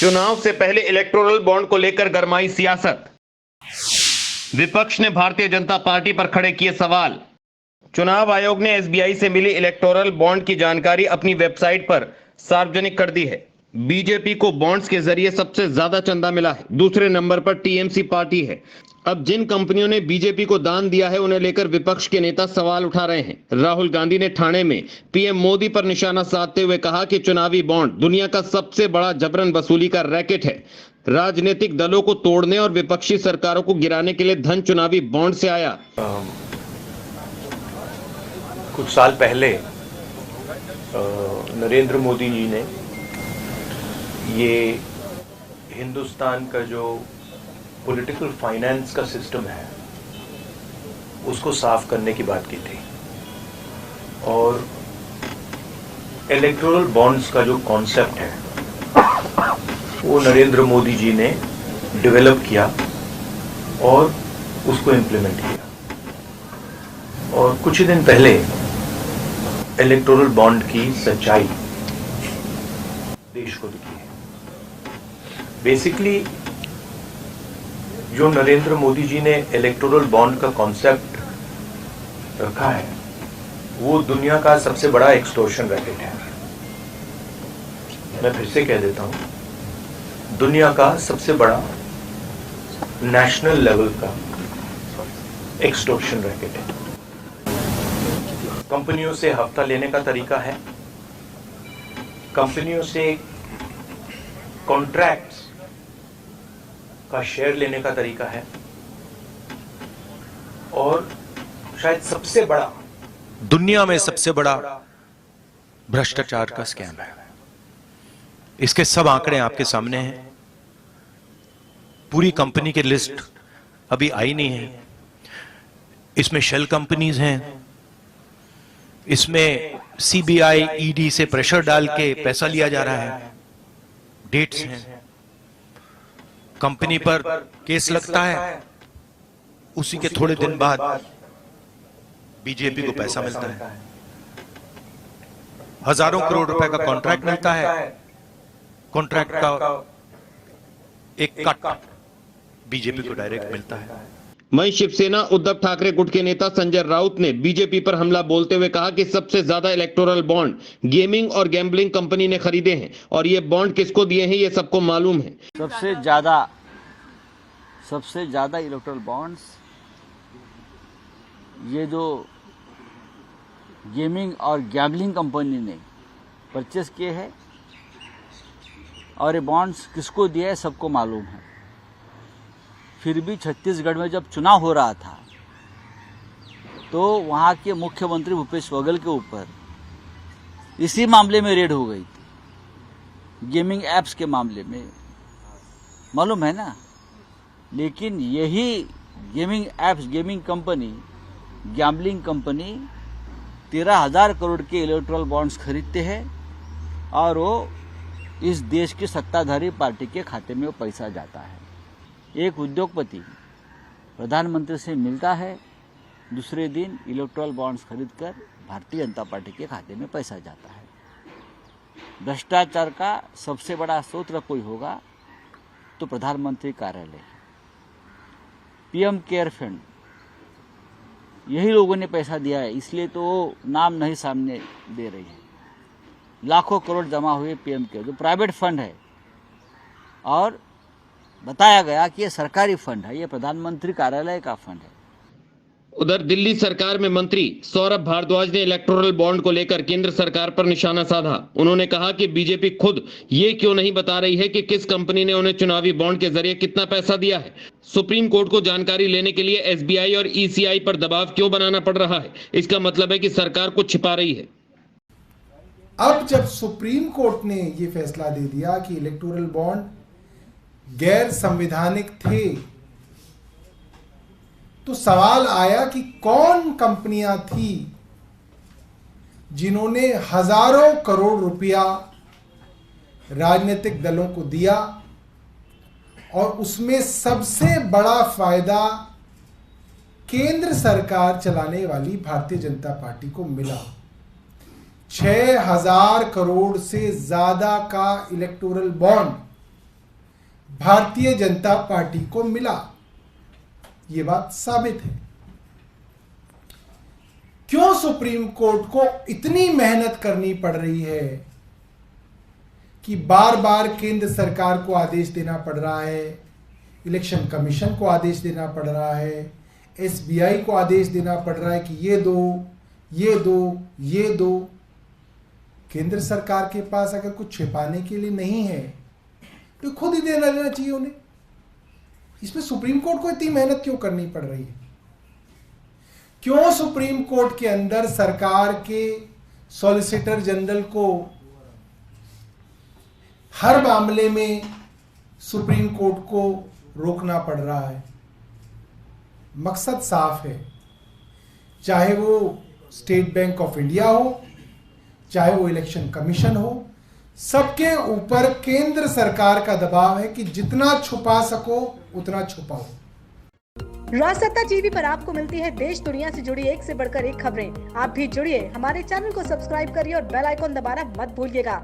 चुनाव से पहले इलेक्टोरल बॉन्ड को लेकर गरमाई सियासत। विपक्ष ने भारतीय जनता पार्टी पर खड़े किए सवाल। चुनाव आयोग ने एसबीआई से मिली इलेक्टोरल बॉन्ड की जानकारी अपनी वेबसाइट पर सार्वजनिक कर दी है। बीजेपी को बॉन्ड्स के जरिए सबसे ज्यादा चंदा मिला है। दूसरे नंबर पर टीएमसी पार्टी है। अब जिन कंपनियों ने बीजेपी को दान दिया है उन्हें लेकर विपक्ष के नेता सवाल उठा रहे हैं। राहुल गांधी ने ठाणे में पीएम मोदी पर निशाना साधते हुए कहा कि चुनावी बॉन्ड दुनिया का सबसे बड़ा जबरन वसूली का रैकेट है। राजनीतिक दलों को तोड़ने और विपक्षी सरकारों को गिराने के लिए धन चुनावी बॉन्ड से आया। कुछ साल पहले नरेंद्र मोदी जी ने ये हिंदुस्तान का जो पॉलिटिकल फाइनेंस का सिस्टम है उसको साफ करने की बात की थी और इलेक्टोरल बॉन्ड्स का जो कॉन्सेप्ट है वो नरेंद्र मोदी जी ने डेवलप किया और उसको इम्प्लीमेंट किया। और कुछ ही दिन पहले इलेक्टोरल बॉन्ड की सच्चाई देश को दिखी है। बेसिकली जो नरेंद्र मोदी जी ने इलेक्टोरल बॉन्ड का कॉन्सेप्ट रखा है वो दुनिया का सबसे बड़ा एक्सटॉर्शन रैकेट है। मैं फिर से कह देता हूं, दुनिया का सबसे बड़ा नेशनल लेवल का एक्सटॉर्शन रैकेट है। कंपनियों से हफ्ता लेने का तरीका है, कंपनियों से कॉन्ट्रैक्ट्स का शेयर लेने का तरीका है और शायद सबसे बड़ा दुनिया में सबसे बड़ा भ्रष्टाचार का स्कैम है। इसके सब आंकड़े आपके सामने हैं। पूरी कंपनी की लिस्ट अभी आई नहीं है। इसमें शेल कंपनीज हैं, इसमें सीबीआई ईडी से प्रेशर डाल के पैसा लिया जा रहा है, डेट्स हैं, कंपनी पर केस लगता है, उसी के थोड़े दिन बाद बीजेपी को पैसा मिलता है, हजारों करोड़ रुपए का कॉन्ट्रैक्ट मिलता है, कॉन्ट्रैक्ट का एक कट बीजेपी को डायरेक्ट मिलता है। वहीं शिवसेना उद्धव ठाकरे गुट के नेता संजय राउत ने बीजेपी पर हमला बोलते हुए कहा कि सबसे ज्यादा इलेक्टोरल बॉन्ड गेमिंग और गैम्बलिंग कंपनी ने खरीदे हैं और ये बॉन्ड किसको दिए हैं ये सबको मालूम है। सबसे ज्यादा इलेक्टोरल बॉन्ड्स ये जो गेमिंग और गैम्बलिंग कंपनी ने परचेस किए हैं और ये बॉन्ड्स किसको दिए है सबको मालूम है। फिर भी छत्तीसगढ़ में जब चुनाव हो रहा था तो वहाँ के मुख्यमंत्री भूपेश बघेल के ऊपर इसी मामले में रेड हो गई थी, गेमिंग ऐप्स के मामले में, मालूम है ना। लेकिन यही gaming apps, gaming company, gambling company 13,000 crore के इलेक्टोरल बॉन्ड्स खरीदते हैं और वो इस देश की सत्ताधारी पार्टी के खाते में वो पैसा जाता है। एक उद्योगपति प्रधानमंत्री से मिलता है, दूसरे दिन इलेक्टोरल बॉन्ड्स खरीदकर भारतीय जनता पार्टी के खाते में पैसा जाता है। भ्रष्टाचार का सबसे बड़ा स्रोत कोई होगा तो प्रधानमंत्री कार्यालय, पीएम केयर फंड, यही लोगों ने पैसा दिया है, इसलिए तो नाम नहीं सामने दे रही है। लाखों करोड़ जमा हुए पीएम केयर, जो प्राइवेट फंड है और बताया गया कि ये सरकारी फंड है, ये प्रधानमंत्री कार्यालय का फंड है। उधर दिल्ली सरकार में मंत्री सौरभ भारद्वाज ने इलेक्टोरल बॉन्ड को लेकर केंद्र सरकार पर निशाना साधा। उन्होंने कहा कि बीजेपी खुद ये क्यों नहीं बता रही है कि किस कंपनी ने उन्हें चुनावी बॉन्ड के जरिए कितना पैसा दिया है। सुप्रीम कोर्ट को जानकारी लेने के लिए एसबीआई और ईसीआई पर दबाव क्यों बनाना पड़ रहा है। इसका मतलब है कि सरकार कुछ छिपा रही है। अब जब सुप्रीम कोर्ट ने ये फैसला दे दिया कि इलेक्टोरल बॉन्ड गैर संवैधानिक थे तो सवाल आया कि कौन कंपनियां थी जिन्होंने हजारों करोड़ रुपया राजनीतिक दलों को दिया और उसमें सबसे बड़ा फायदा केंद्र सरकार चलाने वाली भारतीय जनता पार्टी को मिला। 6,000 करोड़ से ज्यादा का electoral bond Bharatiya Janata party को मिला। ये बात साबित है। क्यों सुप्रीम कोर्ट को इतनी मेहनत करनी पड़ रही है कि बार बार केंद्र सरकार को आदेश देना पड़ रहा है, इलेक्शन कमीशन को आदेश देना पड़ रहा है, एसबीआई को आदेश देना पड़ रहा है कि ये दो, ये दो, ये दो। केंद्र सरकार के पास अगर कुछ छिपाने के लिए नहीं है तो खुद ही देना लेना चाहिए उन्हें। इसमें सुप्रीम कोर्ट को इतनी मेहनत क्यों करनी पड़ रही है? क्यों सुप्रीम कोर्ट के अंदर सरकार के सॉलिसिटर जनरल को हर मामले में सुप्रीम कोर्ट को रोकना पड़ रहा है? मकसद साफ है, चाहे वो स्टेट बैंक ऑफ इंडिया हो, चाहे वो इलेक्शन कमीशन हो, सबके ऊपर केंद्र सरकार का दबाव है कि जितना छुपा सको उतना छुपाओ। राजसत्ता टीवी पर आपको मिलती है देश दुनिया से जुड़ी एक से बढ़कर एक खबरें। आप भी जुड़िए, हमारे चैनल को सब्सक्राइब करिए और बेल आइकॉन दबाना मत भूलिएगा